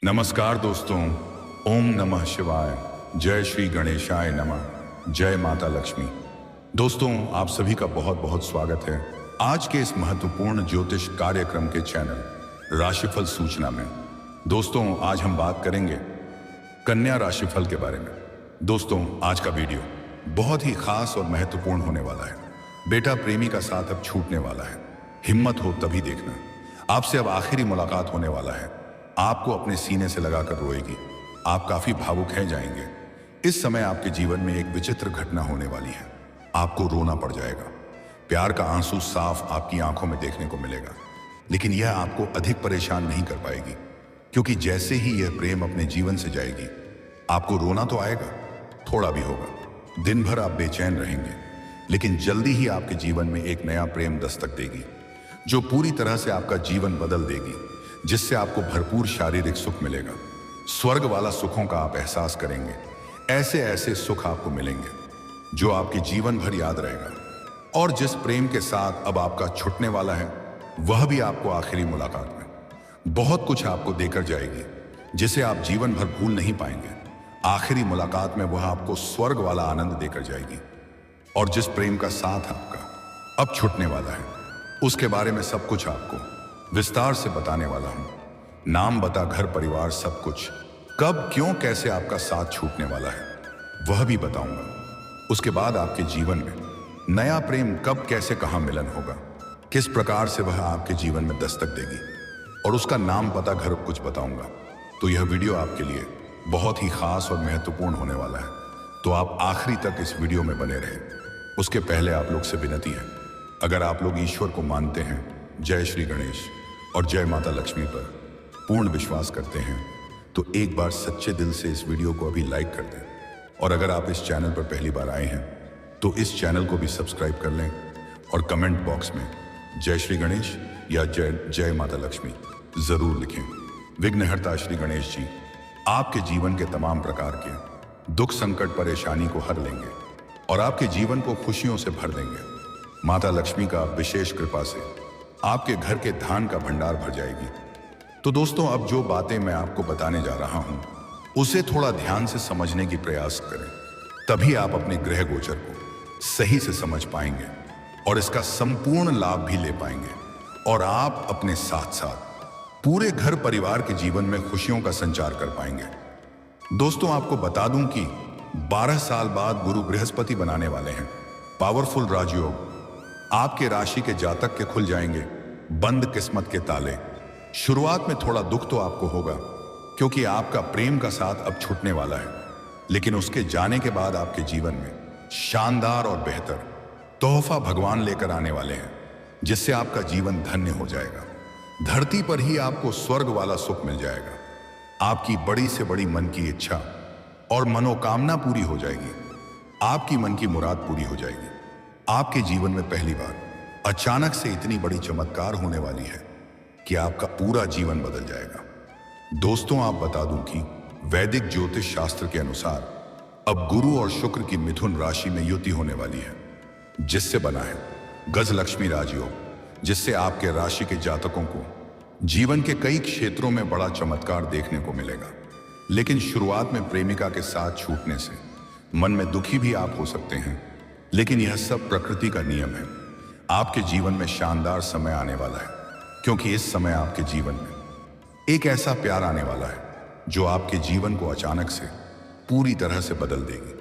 नमस्कार दोस्तों। ओम नमः शिवाय। जय श्री गणेशाय नमः। जय माता लक्ष्मी। दोस्तों, आप सभी का बहुत बहुत स्वागत है आज के इस महत्वपूर्ण ज्योतिष कार्यक्रम के चैनल राशिफल सूचना में। दोस्तों, आज हम बात करेंगे कन्या राशिफल के बारे में। दोस्तों, आज का वीडियो बहुत ही खास और महत्वपूर्ण होने वाला है। बेटा प्रेमी का साथ अब छूटने वाला है। हिम्मत हो तभी देखना। आपसे अब आखिरी मुलाकात होने वाला है। आपको अपने सीने से लगाकर रोएगी। आप काफी भावुक हैं जाएंगे। इस समय आपके जीवन में एक विचित्र घटना होने वाली है। आपको रोना पड़ जाएगा। प्यार का आंसू साफ आपकी आंखों में देखने को मिलेगा, लेकिन यह आपको अधिक परेशान नहीं कर पाएगी, क्योंकि जैसे ही यह प्रेम अपने जीवन से जाएगी, आपको रोना तो आएगा, थोड़ा भी होगा। दिन भर आप बेचैन रहेंगे, लेकिन जल्दी ही आपके जीवन में एक नया प्रेम दस्तक देगी, जो पूरी तरह से आपका जीवन बदल देगी, जिससे आपको भरपूर शारीरिक सुख मिलेगा। स्वर्ग वाला सुखों का आप एहसास करेंगे। ऐसे ऐसे सुख आपको मिलेंगे जो आपके जीवन भर याद रहेगा। और जिस प्रेम के साथ अब आपका छूटने वाला है, वह भी आपको आखिरी मुलाकात में बहुत कुछ आपको देकर जाएगी, जिसे आप जीवन भर भूल नहीं पाएंगे। आखिरी मुलाकात में वह आपको स्वर्ग वाला आनंद देकर जाएगी। और जिस प्रेम का साथ आपका अब छूटने वाला है, उसके बारे में सब कुछ आपको विस्तार से बताने वाला हूं। नाम, बता, घर परिवार, सब कुछ, कब, क्यों, कैसे आपका साथ छूटने वाला है, वह भी बताऊंगा। उसके बाद आपके जीवन में नया प्रेम कब, कैसे, कहां मिलन होगा, किस प्रकार से वह आपके जीवन में दस्तक देगी, और उसका नाम, पता, घर कुछ बताऊंगा। तो यह वीडियो आपके लिए बहुत ही खास और महत्वपूर्ण होने वाला है, तो आप आखिरी तक इस वीडियो में बने रहे। उसके पहले आप लोग से विनती है, अगर आप लोग ईश्वर को मानते हैं, जय श्री गणेश और जय माता लक्ष्मी पर पूर्ण विश्वास करते हैं, तो एक बार सच्चे दिल से इस वीडियो को अभी लाइक कर दें। और अगर आप इस चैनल पर पहली बार आए हैं, तो इस चैनल को भी सब्सक्राइब कर लें और कमेंट बॉक्स में जय श्री गणेश या जय जय माता लक्ष्मी जरूर लिखें। विघ्नहर्ता श्री गणेश जी आपके जीवन के तमाम प्रकार के दुख, संकट, परेशानी को हर लेंगे और आपके जीवन को खुशियों से भर देंगे। माता लक्ष्मी का विशेष कृपा से आपके घर के धान का भंडार भर जाएगी। तो दोस्तों, अब जो बातें मैं आपको बताने जा रहा हूं, उसे थोड़ा ध्यान से समझने की प्रयास करें, तभी आप अपने ग्रह गोचर को सही से समझ पाएंगे और इसका संपूर्ण लाभ भी ले पाएंगे। और आप अपने साथ साथ पूरे घर परिवार के जीवन में खुशियों का संचार कर पाएंगे। दोस्तों, आपको बता दूं कि 12 साल बाद गुरु बृहस्पति बनाने वाले हैं। पावरफुल राजयोग आपके राशि के जातक के खुल जाएंगे बंद किस्मत के ताले। शुरुआत में थोड़ा दुख तो आपको होगा, क्योंकि आपका प्रेम का साथ अब छूटने वाला है, लेकिन उसके जाने के बाद आपके जीवन में शानदार और बेहतर तोहफा भगवान लेकर आने वाले हैं, जिससे आपका जीवन धन्य हो जाएगा। धरती पर ही आपको स्वर्ग वाला सुख मिल जाएगा। आपकी बड़ी से बड़ी मन की इच्छा और मनोकामना पूरी हो जाएगी। आपकी मन की मुराद पूरी हो जाएगी। आपके जीवन में पहली बार अचानक से इतनी बड़ी चमत्कार होने वाली है कि आपका पूरा जीवन बदल जाएगा। दोस्तों, आप बता दूं कि वैदिक ज्योतिष शास्त्र के अनुसार अब गुरु और शुक्र की मिथुन राशि में युति होने वाली है, जिससे बना है गजलक्ष्मी राजयोग, जिससे आपके राशि के जातकों को जीवन के कई क्षेत्रों में बड़ा चमत्कार देखने को मिलेगा। लेकिन शुरुआत में प्रेमिका के साथ छूटने से मन में दुखी भी आप हो सकते हैं, लेकिन यह सब प्रकृति का नियम है। आपके जीवन में शानदार समय आने वाला है, क्योंकि इस समय आपके जीवन में एक ऐसा प्यार आने वाला है जो आपके जीवन को अचानक से पूरी तरह से बदल देगी।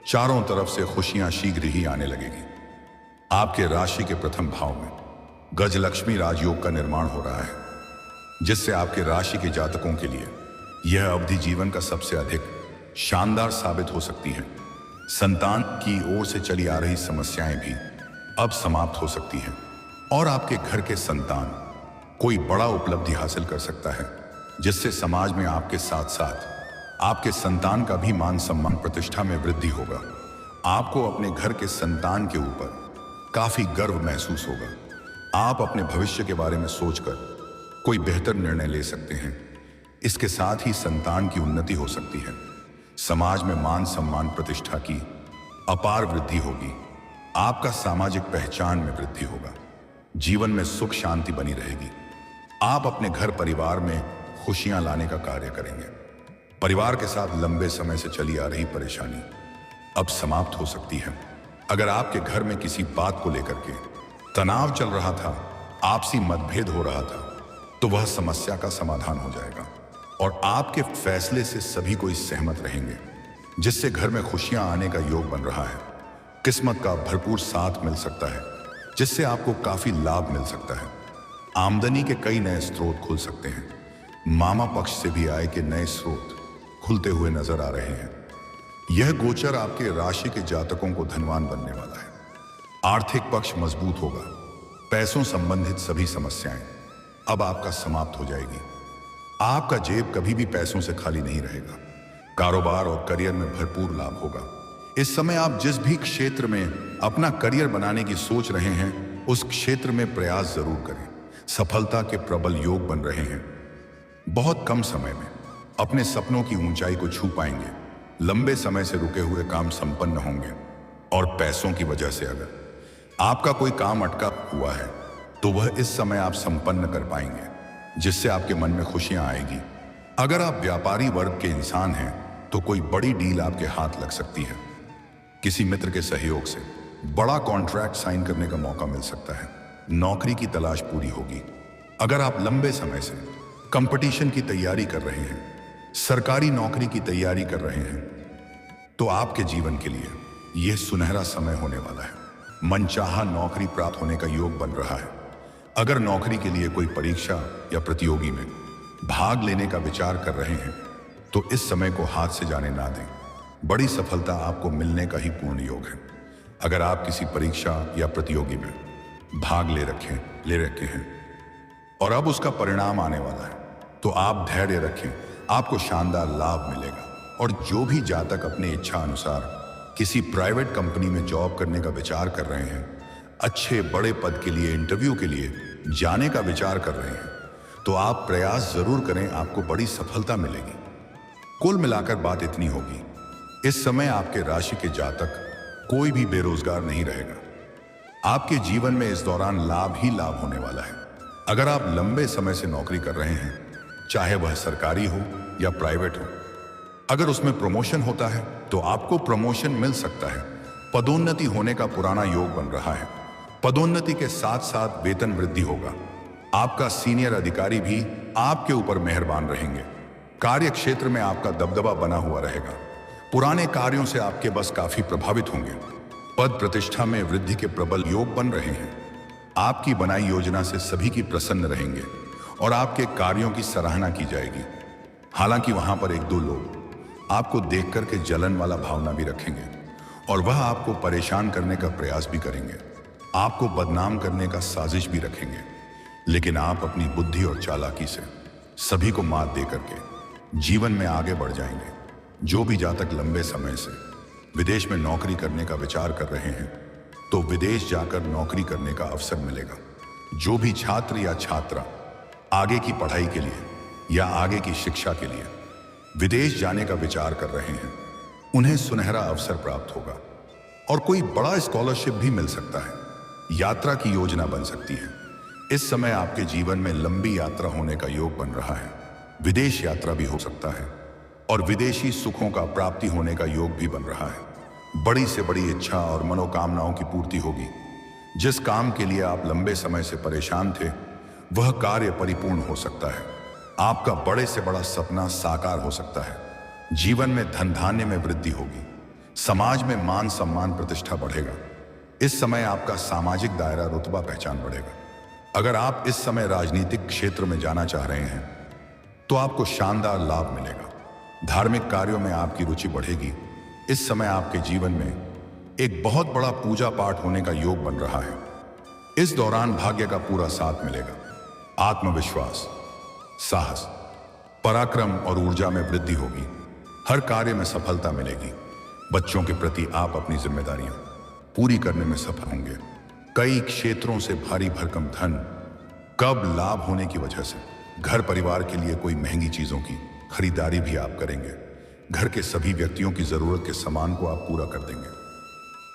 चारों तरफ से खुशियां शीघ्र ही आने लगेगी। आपके राशि के प्रथम भाव में गजलक्ष्मी राजयोग का निर्माण हो रहा है, जिससे आपके राशि के जातकों के लिए यह अवधि जीवन का सबसे अधिक शानदार साबित हो सकती है। संतान की ओर से चली आ रही समस्याएं भी अब समाप्त हो सकती हैं और आपके घर के संतान कोई बड़ा उपलब्धि हासिल कर सकता है, जिससे समाज में आपके साथ साथ आपके संतान का भी मान सम्मान, प्रतिष्ठा में वृद्धि होगा। आपको अपने घर के संतान के ऊपर काफी गर्व महसूस होगा। आप अपने भविष्य के बारे में सोचकर कोई बेहतर निर्णय ले सकते हैं। इसके साथ ही संतान की उन्नति हो सकती है। समाज में मान सम्मान, प्रतिष्ठा की अपार वृद्धि होगी। आपका सामाजिक पहचान में वृद्धि होगा। जीवन में सुख शांति बनी रहेगी। आप अपने घर परिवार में खुशियां लाने का कार्य करेंगे। परिवार के साथ लंबे समय से चली आ रही परेशानी अब समाप्त हो सकती है। अगर आपके घर में किसी बात को लेकर के तनाव चल रहा था, आपसी मतभेद हो रहा था, तो वह समस्या का समाधान हो जाएगा और आपके फैसले से सभी कोई सहमत रहेंगे, जिससे घर में खुशियां आने का योग बन रहा है। किस्मत का भरपूर साथ मिल सकता है, जिससे आपको काफी लाभ मिल सकता है। आमदनी के कई नए स्रोत खुल सकते हैं। मामा पक्ष से भी आय के नए स्रोत खुलते हुए नजर आ रहे हैं। यह गोचर आपके राशि के जातकों को धनवान बनने वाला है। आर्थिक पक्ष मजबूत होगा। पैसों संबंधित सभी समस्याएं अब आपका समाप्त हो जाएगी। आपका जेब कभी भी पैसों से खाली नहीं रहेगा। कारोबार और करियर में भरपूर लाभ होगा। इस समय आप जिस भी क्षेत्र में अपना करियर बनाने की सोच रहे हैं, उस क्षेत्र में प्रयास जरूर करें। सफलता के प्रबल योग बन रहे हैं। बहुत कम समय में अपने सपनों की ऊंचाई को छू पाएंगे। लंबे समय से रुके हुए काम संपन्न होंगे और पैसों की वजह से अगर आपका कोई काम अटका हुआ है, तो वह इस समय आप संपन्न कर पाएंगे, जिससे आपके मन में खुशियां आएगी। अगर आप व्यापारी वर्ग के इंसान हैं, तो कोई बड़ी डील आपके हाथ लग सकती है। किसी मित्र के सहयोग से बड़ा कॉन्ट्रैक्ट साइन करने का मौका मिल सकता है। नौकरी की तलाश पूरी होगी। अगर आप लंबे समय से कंपटीशन की तैयारी कर रहे हैं, सरकारी नौकरी की तैयारी कर रहे हैं, तो आपके जीवन के लिए यह सुनहरा समय होने वाला है। मनचाहा नौकरी प्राप्त होने का योग बन रहा है। अगर नौकरी के लिए कोई परीक्षा या प्रतियोगी में भाग लेने का विचार कर रहे हैं, तो इस समय को हाथ से जाने ना दें। बड़ी सफलता आपको मिलने का ही पूर्ण योग है। अगर आप किसी परीक्षा या प्रतियोगी में भाग ले रखे हैं और अब उसका परिणाम आने वाला है, तो आप धैर्य रखें। आपको शानदार लाभ मिलेगा। और जो भी जातक अपने इच्छा अनुसार किसी प्राइवेट कंपनी में जॉब करने का विचार कर रहे हैं, अच्छे बड़े पद के लिए इंटरव्यू के लिए जाने का विचार कर रहे हैं, तो आप प्रयास जरूर करें। आपको बड़ी सफलता मिलेगी। कुल मिलाकर बात इतनी होगी, इस समय आपके राशि के जातक कोई भी बेरोजगार नहीं रहेगा। आपके जीवन में इस दौरान लाभ ही लाभ होने वाला है। अगर आप लंबे समय से नौकरी कर रहे हैं, चाहे वह सरकारी हो या प्राइवेट हो, अगर उसमें प्रमोशन होता है, तो आपको प्रमोशन मिल सकता है। पदोन्नति होने का पुराना योग बन रहा है। पदोन्नति के साथ साथ वेतन वृद्धि होगा। आपका सीनियर अधिकारी भी आपके ऊपर मेहरबान रहेंगे। कार्य क्षेत्र में आपका दबदबा बना हुआ रहेगा। पुराने कार्यों से आपके बस काफी प्रभावित होंगे। पद प्रतिष्ठा में वृद्धि के प्रबल योग बन रहे हैं। आपकी बनाई योजना से सभी की प्रसन्न रहेंगे और आपके कार्यों की सराहना की जाएगी। हालांकि वहां पर एक दो लोग आपको देख करके जलन वाला भावना भी रखेंगे और वह आपको परेशान करने का प्रयास भी करेंगे। आपको बदनाम करने का साजिश भी रखेंगे, लेकिन आप अपनी बुद्धि और चालाकी से सभी को मात दे करके जीवन में आगे बढ़ जाएंगे। जो भी जातक लंबे समय से विदेश में नौकरी करने का विचार कर रहे हैं, तो विदेश जाकर नौकरी करने का अवसर मिलेगा। जो भी छात्र या छात्रा आगे की पढ़ाई के लिए या आगे की शिक्षा के लिए विदेश जाने का विचार कर रहे हैं, उन्हें सुनहरा अवसर प्राप्त होगा और कोई बड़ा स्कॉलरशिप भी मिल सकता है। यात्रा की योजना बन सकती है। इस समय आपके जीवन में लंबी यात्रा होने का योग बन रहा है। विदेश यात्रा भी हो सकता है और विदेशी सुखों का प्राप्ति होने का योग भी बन रहा है। बड़ी से बड़ी इच्छा और मनोकामनाओं की पूर्ति होगी। जिस काम के लिए आप लंबे समय से परेशान थे, वह कार्य परिपूर्ण हो सकता है। आपका बड़े से बड़ा सपना साकार हो सकता है। जीवन में धन धान्य में वृद्धि होगी। समाज में मान सम्मान प्रतिष्ठा बढ़ेगा। इस समय आपका सामाजिक दायरा रुतबा पहचान बढ़ेगा। अगर आप इस समय राजनीतिक क्षेत्र में जाना चाह रहे हैं, तो आपको शानदार लाभ मिलेगा। धार्मिक कार्यों में आपकी रुचि बढ़ेगी। इस समय आपके जीवन में एक बहुत बड़ा पूजा पाठ होने का योग बन रहा है। इस दौरान भाग्य का पूरा साथ मिलेगा। आत्मविश्वास, साहस, पराक्रम और ऊर्जा में वृद्धि होगी। हर कार्य में सफलता मिलेगी। बच्चों के प्रति आप अपनी जिम्मेदारियां पूरी करने में सफल होंगे। कई क्षेत्रों से भारी भरकम धन कब लाभ होने की वजह से घर परिवार के लिए कोई महंगी चीजों की खरीदारी भी आप करेंगे। घर के सभी व्यक्तियों की जरूरत के सामान को आप पूरा कर देंगे, जिससे आपके घर में मान सम्मान प्रतिष्ठा होगी। आप अपने जीवन में बहुत बड़ा उपलब्धि हासिल करेंगे। कई क्षेत्रों से भारी भरकम धन कब लाभ होने की वजह से घर परिवार के लिए कोई महंगी चीजों की खरीदारी भी आप करेंगे। घर के सभी व्यक्तियों की जरूरत के सामान को आप पूरा कर देंगे,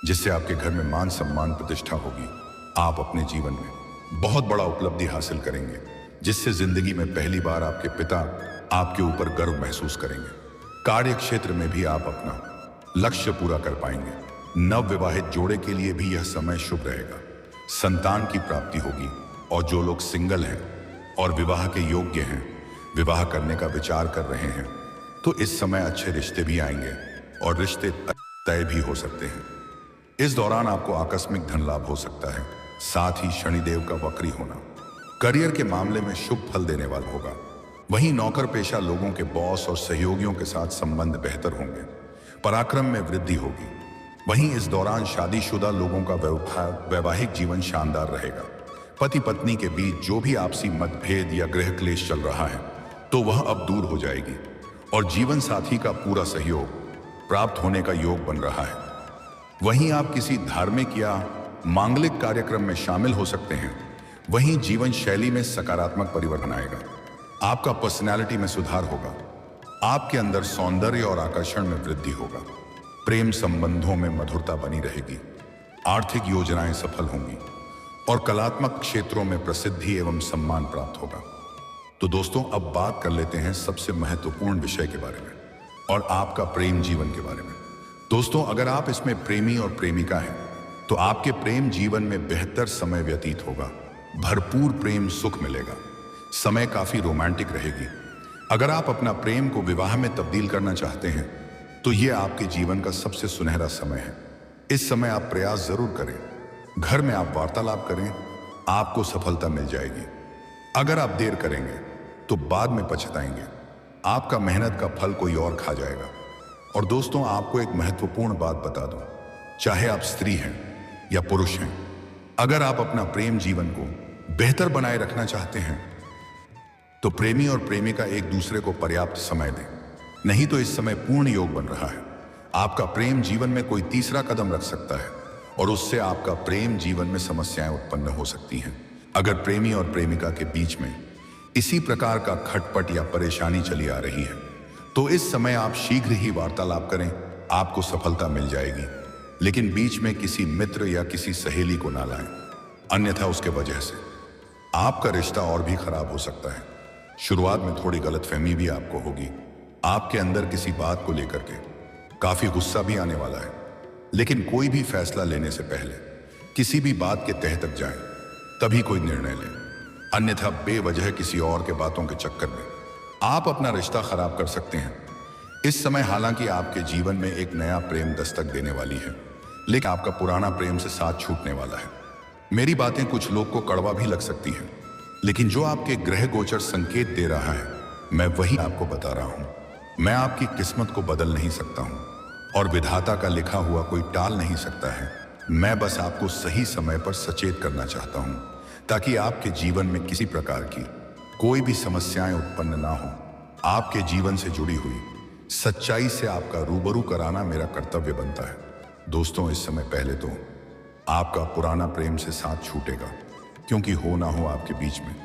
जिससे आपके घर में मान सम्मान प्रतिष्ठा होगी। आप अपने जीवन में बहुत बड़ा उपलब्धि हासिल करेंगे। जिससे जिंदगी में पहली बार आपके पिता आपके ऊपर गर्व महसूस करेंगे। कार्य क्षेत्र में भी आप अपना लक्ष्य पूरा कर पाएंगे। नव विवाहित जोड़े के लिए भी यह समय शुभ रहेगा। संतान की प्राप्ति होगी और जो लोग सिंगल हैं और विवाह के योग्य हैं, विवाह करने का विचार कर रहे हैं, तो इस समय अच्छे रिश्ते भी आएंगे और रिश्ते तय भी हो सकते हैं। इस दौरान आपको आकस्मिक धन लाभ हो सकता है। साथ ही शनिदेव का वक्री होना करियर के मामले में शुभ फल देने वाला होगा। वहीं नौकर पेशा लोगों के बॉस और सहयोगियों के साथ संबंध बेहतर होंगे। पराक्रम में वृद्धि होगी। वहीं इस दौरान शादीशुदा लोगों का वैवाहिक जीवन शानदार रहेगा। पति पत्नी के बीच जो भी आपसी मतभेद या गृह क्लेश चल रहा है, तो वह अब दूर हो जाएगी और जीवन साथी का पूरा सहयोग प्राप्त होने का योग बन रहा है। वहीं आप किसी धार्मिक या मांगलिक कार्यक्रम में शामिल हो सकते हैं। वहीं जीवन शैली में सकारात्मक परिवर्तन आएगा। आपका पर्सनैलिटी में सुधार होगा। आपके अंदर सौंदर्य और आकर्षण में वृद्धि होगा। प्रेम संबंधों में मधुरता बनी रहेगी। आर्थिक योजनाएं सफल होंगी और कलात्मक क्षेत्रों में प्रसिद्धि एवं सम्मान प्राप्त होगा। तो दोस्तों, अब बात कर लेते हैं सबसे महत्वपूर्ण विषय के बारे में और आपका प्रेम जीवन के बारे में। दोस्तों, अगर आप इसमें प्रेमी और प्रेमिका हैं, तो आपके प्रेम जीवन में बेहतर समय व्यतीत होगा। भरपूर प्रेम सुख मिलेगा। समय काफी रोमांटिक रहेगी। अगर आप अपना प्रेम को विवाह में तब्दील करना चाहते हैं, तो यह आपके जीवन का सबसे सुनहरा समय है। इस समय आप प्रयास जरूर करें। घर में आप वार्तालाप करें, आपको सफलता मिल जाएगी। अगर आप देर करेंगे तो बाद में पछताएंगे। आपका मेहनत का फल कोई और खा जाएगा। और दोस्तों, आपको एक महत्वपूर्ण बात बता दूं, चाहे आप स्त्री हैं या पुरुष हैं, अगर आप अपना प्रेम जीवन को बेहतर बनाए रखना चाहते हैं, तो प्रेमी और प्रेमिका एक दूसरे को पर्याप्त समय दें। नहीं तो इस समय पूर्ण योग बन रहा है। आपका प्रेम जीवन में कोई तीसरा कदम रख सकता है और उससे आपका प्रेम जीवन में समस्याएं उत्पन्न हो सकती हैं। अगर प्रेमी और प्रेमिका के बीच में इसी प्रकार का खटपट या परेशानी चली आ रही है, तो इस समय आप शीघ्र ही वार्तालाप करें, आपको सफलता मिल जाएगी। लेकिन बीच में किसी मित्र या किसी सहेली को ना लाएं, अन्यथा उसके वजह से आपका रिश्ता और भी खराब हो सकता है। शुरुआत में थोड़ी गलतफहमी भी आपको होगी। आपके अंदर किसी बात को लेकर के काफी गुस्सा भी आने वाला है। लेकिन कोई भी फैसला लेने से पहले किसी भी बात के तह तक जाएं, तभी कोई निर्णय लें। अन्यथा बेवजह किसी और के बातों के चक्कर में आप अपना रिश्ता खराब कर सकते हैं। इस समय हालांकि आपके जीवन में एक नया प्रेम दस्तक देने वाली है, लेकिन आपका पुराना प्रेम से साथ छूटने वाला है। मेरी बातें कुछ लोग को कड़वा भी लग सकती हैं, लेकिन जो आपके ग्रह गोचर संकेत दे रहा है, मैं वही आपको बता रहा हूं। मैं आपकी किस्मत को बदल नहीं सकता हूं और विधाता का लिखा हुआ कोई टाल नहीं सकता है। मैं बस आपको सही समय पर सचेत करना चाहता हूं, ताकि आपके जीवन में किसी प्रकार की कोई भी समस्याएं उत्पन्न ना हो। आपके जीवन से जुड़ी हुई सच्चाई से आपका रूबरू कराना मेरा कर्तव्य बनता है। दोस्तों, इस समय पहले तो आपका पुराना प्रेम से साथ छूटेगा, क्योंकि हो ना हो आपके बीच में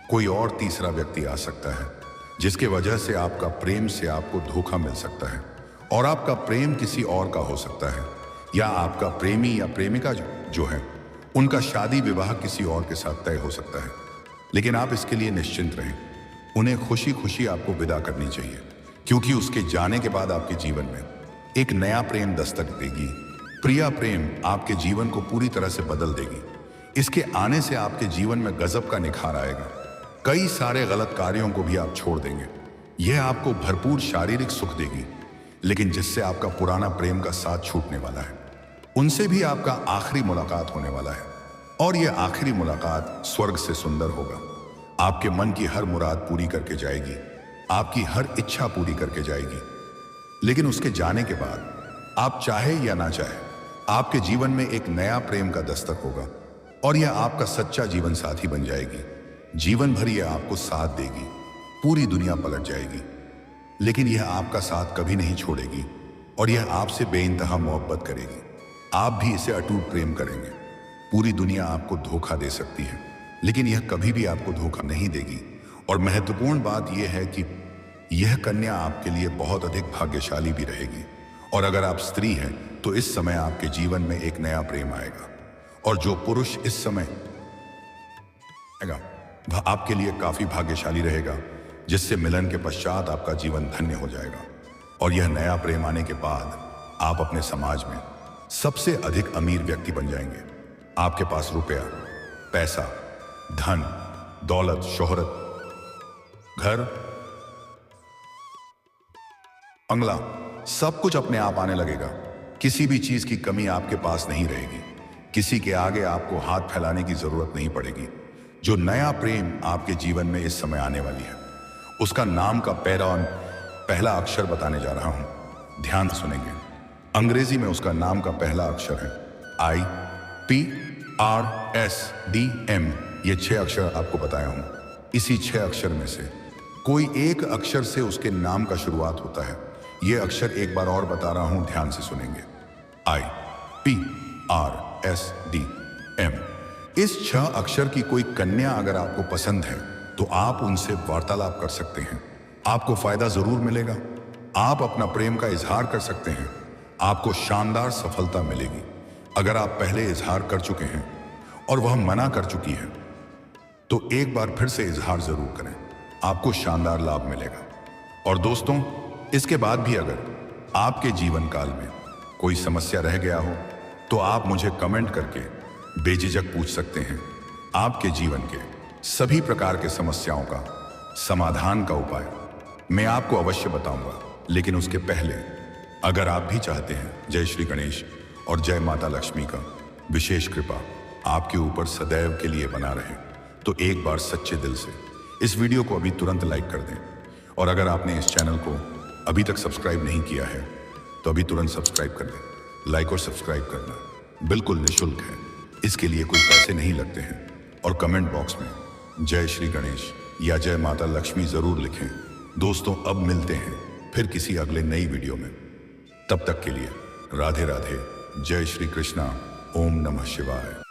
कोई और तीसरा व्यक्ति आ सकता है, जिसके वजह से आपका प्रेम से आपको धोखा मिल सकता है और आपका प्रेम किसी और का हो सकता है, या आपका प्रेमी या प्रेमिका जो है उनका शादी विवाह किसी और के साथ तय हो सकता है। लेकिन आप इसके लिए निश्चिंत रहें। उन्हें खुशी खुशी आपको विदा करनी चाहिए, क्योंकि उसके जाने के बाद आपके जीवन में एक नया प्रेम दस्तक देगी। प्रिया प्रेम आपके जीवन को पूरी तरह से बदल देगी। इसके आने से आपके जीवन में गजब का निखार आएगा। कई सारे गलत कार्यों को भी आप छोड़ देंगे। यह आपको भरपूर शारीरिक सुख देगी, लेकिन जिससे आपका पुराना प्रेम का साथ छूटने वाला है, उनसे भी आपका आखिरी मुलाकात होने वाला है। और यह आखिरी मुलाकात स्वर्ग से सुंदर होगा। आपके मन की हर मुराद पूरी करके जाएगी, आपकी हर इच्छा पूरी करके जाएगी। लेकिन उसके जाने के बाद आप चाहे या ना चाहे, आपके जीवन में एक नया प्रेम का दस्तक होगा और यह आपका सच्चा जीवन साथी बन जाएगी। जीवन भर यह आपको साथ देगी। पूरी दुनिया पलट जाएगी, लेकिन यह आपका साथ कभी नहीं छोड़ेगी और यह आपसे बेइंतहा मोहब्बत करेगी। आप भी इसे अटूट प्रेम करेंगे। पूरी दुनिया आपको धोखा दे सकती है, लेकिन यह कभी भी आपको धोखा नहीं देगी। और महत्वपूर्ण बात यह है कि यह कन्या आपके लिए बहुत अधिक भाग्यशाली भी रहेगी। और अगर आप स्त्री हैं, तो इस समय आपके जीवन में एक नया प्रेम आएगा। और जो पुरुष इस समय आएगा, वह आपके लिए काफी भाग्यशाली रहेगा, जिससे मिलन के पश्चात आपका जीवन धन्य हो जाएगा। और यह नया प्रेम आने के बाद आप अपने समाज में सबसे अधिक अमीर व्यक्ति बन जाएंगे। आपके पास रुपया, पैसा, धन, दौलत, शोहरत, घर, बंगला, सब कुछ अपने आप आने लगेगा। किसी भी चीज की कमी आपके पास नहीं रहेगी। किसी के आगे आपको हाथ फैलाने की जरूरत नहीं पड़ेगी। जो नया प्रेम आपके जीवन में इस समय आने वाली है, उसका नाम का पहला अक्षर बताने जा रहा हूं। ध्यान से सुनेंगे। अंग्रेजी में उसका नाम का पहला अक्षर है IPRSDM। ये 6 अक्षर आपको बताया हूं। इसी 6 अक्षर में से कोई एक अक्षर से उसके नाम का शुरुआत होता है। ये अक्षर एक बार और बता रहा हूं, ध्यान से सुनेंगे। IPRSDM। इस 6 अक्षर की कोई कन्या अगर आपको पसंद है तो आप उनसे वार्तालाप कर सकते हैं। आपको फायदा जरूर मिलेगा। आप अपना प्रेम का इजहार कर सकते हैं। आपको शानदार सफलता मिलेगी। अगर आप पहले इजहार कर चुके हैं और वह मना कर चुकी है तो एक बार फिर से इजहार जरूर करें। आपको शानदार लाभ मिलेगा। और दोस्तों, इसके बाद भी अगर आपके जीवन काल में कोई समस्या रह गया हो तो आप मुझे कमेंट करके बेझिझक पूछ सकते हैं। आपके जीवन के सभी प्रकार के समस्याओं का समाधान का उपाय मैं आपको अवश्य बताऊंगा। लेकिन उसके पहले अगर आप भी चाहते हैं जय श्री गणेश और जय माता लक्ष्मी का विशेष कृपा आपके ऊपर सदैव के लिए बना रहे, तो एक बार सच्चे दिल से इस वीडियो को अभी तुरंत लाइक कर दें। और अगर आपने इस चैनल को अभी तक सब्सक्राइब नहीं किया है तो अभी तुरंत सब्सक्राइब कर दें। लाइक और सब्सक्राइब करना बिल्कुल निःशुल्क है। इसके लिए कोई पैसे नहीं लगते हैं। और कमेंट बॉक्स में जय श्री गणेश या जय माता लक्ष्मी जरूर लिखें। दोस्तों, अब मिलते हैं फिर किसी अगले नई वीडियो में। तब तक के लिए राधे राधे, जय श्री कृष्णा, ओम नमः शिवाय।